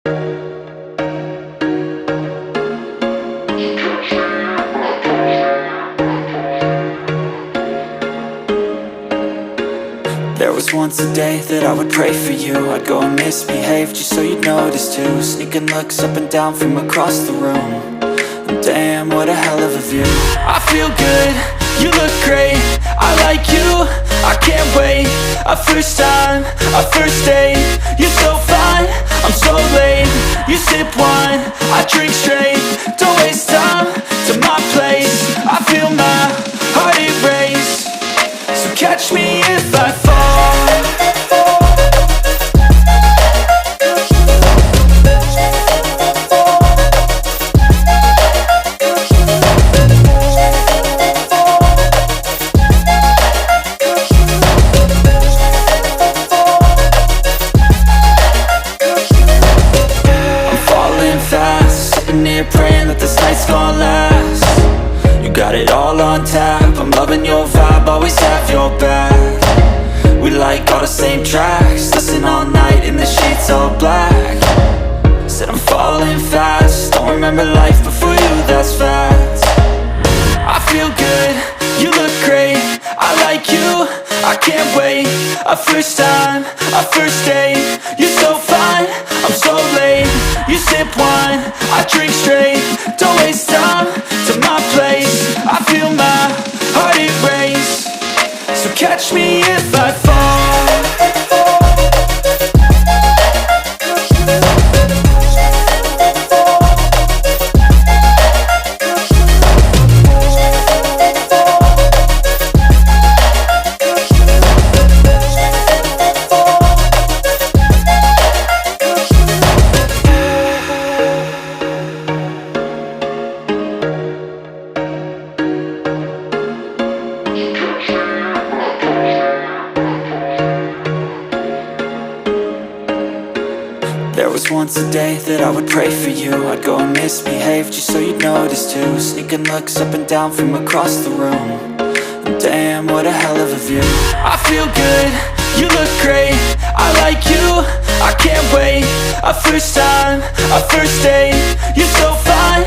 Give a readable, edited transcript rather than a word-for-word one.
There was once a day that I would pray for you. I'd go and misbehave just so you'd notice too. Sneaking looks up and down from across the room. And damn, what a hell of a view. I feel good, you look great, I like you, I can't wait. A first time, a first date. You're so fine, I'm so late. You sip wine, I drink straight. Don't waste time to my place. I feel my heart erase. So catch me if I fall. I'm falling fast, sitting here praying that this night's gonna last. You got it all on tap, I'm loving your vibe, always have your back. We like all the same tracks, listen all night in the sheets all black. Said I'm falling fast, don't remember life before you, that's fact. I feel good, you look great, I like you, I can't wait. A first time, a first date. You're so fine, I'm so late. You sip wine, I drink straight. Don't waste time to my place. I feel my heart erase. So catch me if I fall. There was once a day that I would pray for you. I'd go and misbehave just so you'd notice too. Sneaking looks up and down from across the room. And damn, what a hell of a view. I feel good, you look great, I like you, I can't wait. A first time, a first date. You're so fine,